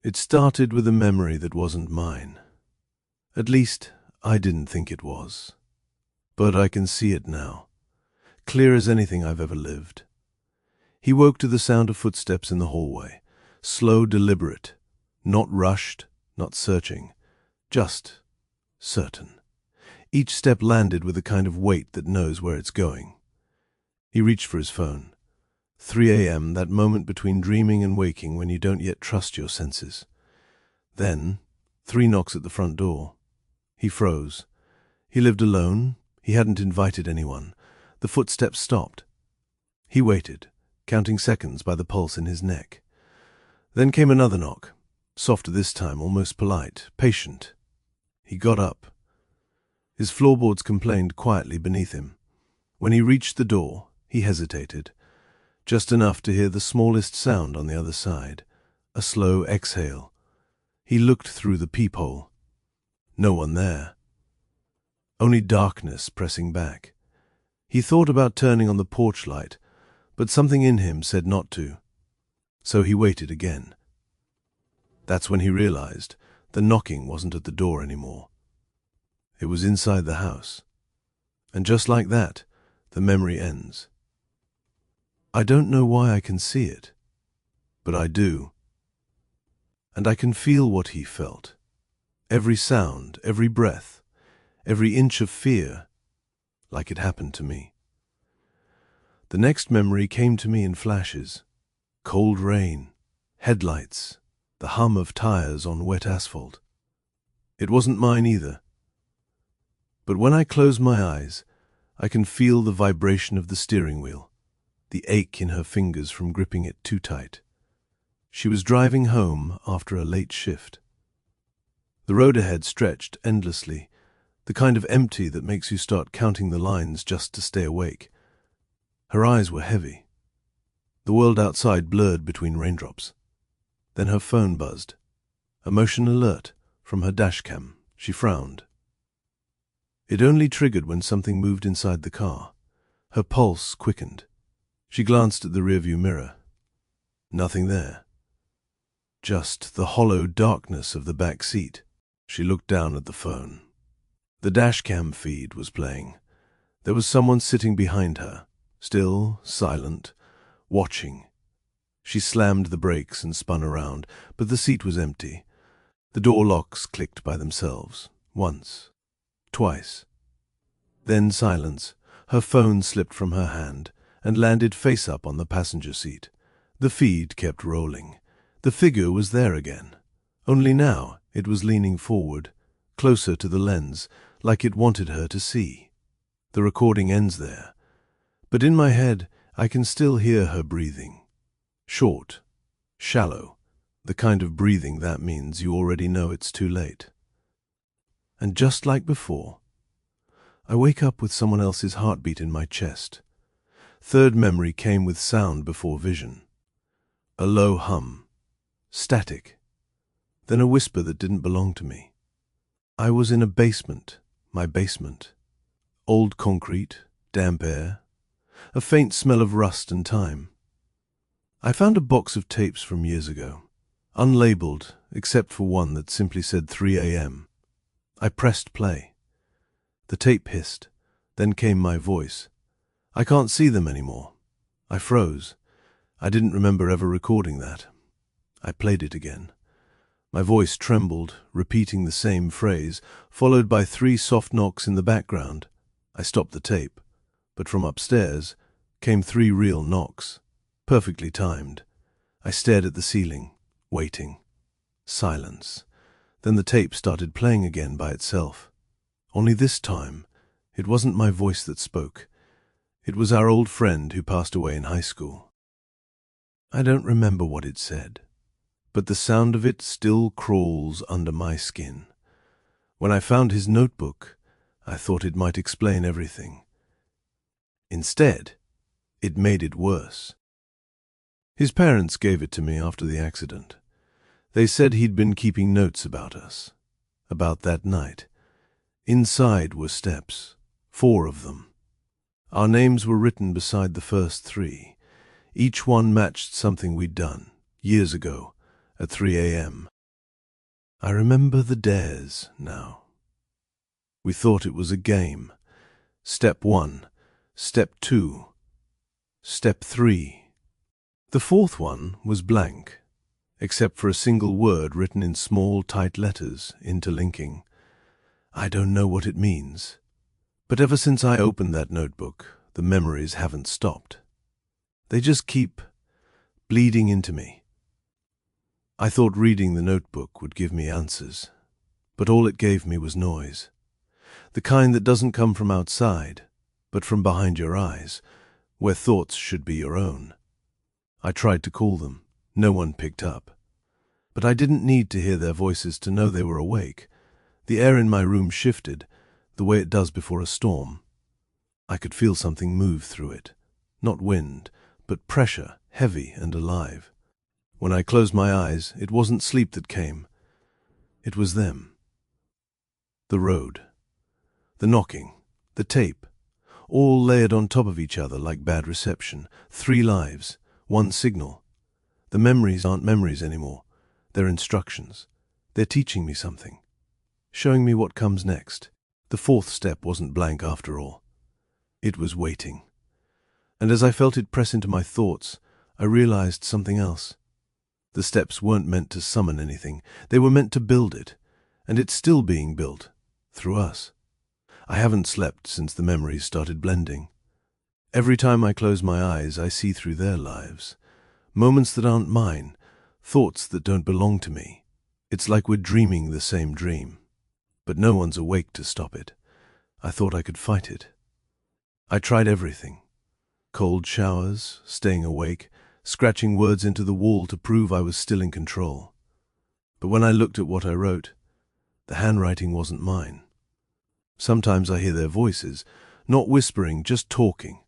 It started with a memory that wasn't mine. At least, I didn't think it was. But I can see it now, clear as anything I've ever lived. He woke to the sound of footsteps in the hallway, slow, deliberate, not rushed, not searching, just certain. Each step landed with a kind of weight that knows where it's going. He reached for his phone. 3 a.m., that moment between dreaming and waking when you don't yet trust your senses. Then, 3 knocks at the front door. He froze. He lived alone. He hadn't invited anyone. The footsteps stopped. He waited, counting seconds by the pulse in his neck. Then came another knock, softer this time, almost polite, patient. He got up. His floorboards complained quietly beneath him. When he reached the door, he hesitated, just enough to hear the smallest sound on the other side, a slow exhale. He looked through the peephole. No one there. Only darkness pressing back. He thought about turning on the porch light, but something in him said not to. So he waited again. That's when he realized the knocking wasn't at the door anymore. It was inside the house. And just like that, the memory ends. I don't know why I can see it, but I do. And I can feel what he felt. Every sound, every breath, every inch of fear, like it happened to me. The next memory came to me in flashes. Cold rain, headlights, the hum of tires on wet asphalt. It wasn't mine either. But when I close my eyes, I can feel the vibration of the steering wheel, the ache in her fingers from gripping it too tight. She was driving home after a late shift. The road ahead stretched endlessly, the kind of empty that makes you start counting the lines just to stay awake. Her eyes were heavy. The world outside blurred between raindrops. Then her phone buzzed. A motion alert from her dashcam. She frowned. It only triggered when something moved inside the car. Her pulse quickened. She glanced at the rearview mirror. Nothing there. Just the hollow darkness of the back seat. She looked down at the phone. The dashcam feed was playing. There was someone sitting behind her, still, silent, watching. She slammed the brakes and spun around, but the seat was empty. The door locks clicked by themselves. Once. Twice. Then silence. Her phone slipped from her hand and landed face up on the passenger seat. The feed kept rolling. The figure was there again. Only now it was leaning forward, closer to the lens, like it wanted her to see. The recording ends there. But in my head, I can still hear her breathing. Short, shallow, the kind of breathing that means you already know it's too late. And just like before, I wake up with someone else's heartbeat in my chest. Third memory came with sound before vision. A low hum. Static. Then a whisper that didn't belong to me. I was in a basement, my basement. Old concrete, damp air, a faint smell of rust and time. I found a box of tapes from years ago, unlabeled except for one that simply said 3 a.m. I pressed play. The tape hissed. Then came my voice. I can't see them anymore. I froze. I didn't remember ever recording that. I played it again. My voice trembled, repeating the same phrase, followed by 3 soft knocks in the background. I stopped the tape, but from upstairs came 3 real knocks, perfectly timed. I stared at the ceiling, waiting. Silence. Then the tape started playing again by itself. Only this time, it wasn't my voice that spoke. It was our old friend who passed away in high school. I don't remember what it said, but the sound of it still crawls under my skin. When I found his notebook, I thought it might explain everything. Instead, it made it worse. His parents gave it to me after the accident. They said he'd been keeping notes about us, about that night. Inside were steps, 4 of them. Our names were written beside the first 3. Each one matched something we'd done, years ago, at 3 a.m. I remember the dares now. We thought it was a game. Step 1, Step 2, Step 3. The fourth one was blank, except for a single word written in small, tight letters, interlinking. I don't know what it means, but ever since I opened that notebook, the memories haven't stopped. They just keep bleeding into me. I thought reading the notebook would give me answers, but all it gave me was noise. The kind that doesn't come from outside, but from behind your eyes, where thoughts should be your own. I tried to call them. No one picked up. But I didn't need to hear their voices to know they were awake. The air in my room shifted, the way it does before a storm. I could feel something move through it. Not wind, but pressure, heavy and alive. When I closed my eyes, it wasn't sleep that came. It was them. The road. The knocking. The tape. All layered on top of each other like bad reception. 3 lives. 1 signal. The memories aren't memories anymore. They're instructions. They're teaching me something. Showing me what comes next. The fourth step wasn't blank after all. It was waiting. And as I felt it press into my thoughts, I realized something else. The steps weren't meant to summon anything. They were meant to build it. And it's still being built. Through us. I haven't slept since the memories started blending. Every time I close my eyes, I see through their lives. Moments that aren't mine. Thoughts that don't belong to me. It's like we're dreaming the same dream. But no one's awake to stop it. I thought I could fight it. I tried everything. Cold showers, staying awake, scratching words into the wall to prove I was still in control. But when I looked at what I wrote, the handwriting wasn't mine. Sometimes I hear their voices, not whispering, just talking.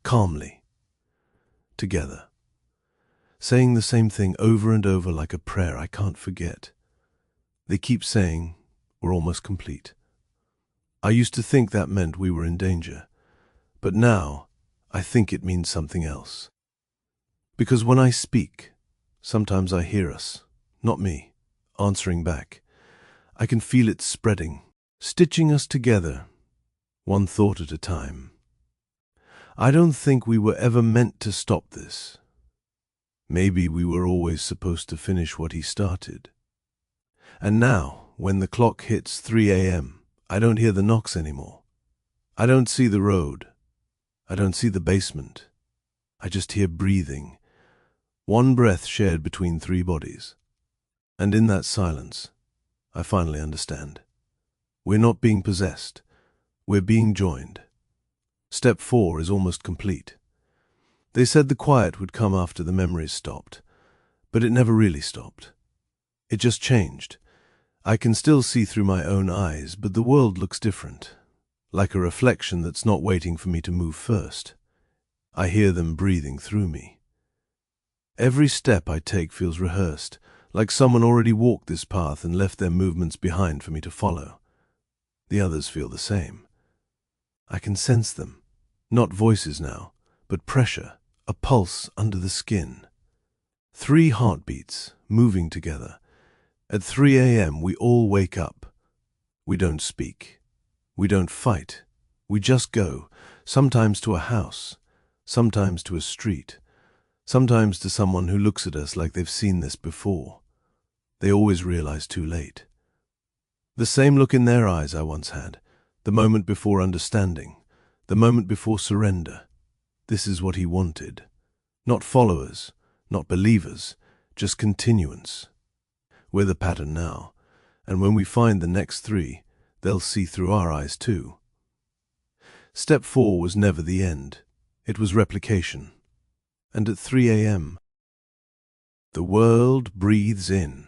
Calmly. Together. Saying the same thing over and over like a prayer I can't forget. They keep saying, we're almost complete. I used to think that meant we were in danger. But now, I think it means something else. Because when I speak, sometimes I hear us, not me, answering back. I can feel it spreading, stitching us together, one thought at a time. I don't think we were ever meant to stop this. Maybe we were always supposed to finish what he started. And now, when the clock hits 3 a.m., I don't hear the knocks anymore. I don't see the road. I don't see the basement. I just hear breathing. One breath shared between 3 bodies. And in that silence, I finally understand. We're not being possessed. We're being joined. Step 4 is almost complete. They said the quiet would come after the memories stopped, but it never really stopped. It just changed. I can still see through my own eyes, but the world looks different, like a reflection that's not waiting for me to move first. I hear them breathing through me. Every step I take feels rehearsed, like someone already walked this path and left their movements behind for me to follow. The others feel the same. I can sense them, not voices now, but pressure, a pulse under the skin. 3 heartbeats, moving together. At 3 a.m. we all wake up. We don't speak. We don't fight. We just go, sometimes to a house, sometimes to a street, sometimes to someone who looks at us like they've seen this before. They always realize too late. The same look in their eyes I once had, the moment before understanding, the moment before surrender. This is what he wanted. Not followers, not believers, just continuance. We're the pattern now, and when we find the next 3, they'll see through our eyes too. Step 4 was never the end. It was replication. And at 3 a.m., the world breathes in.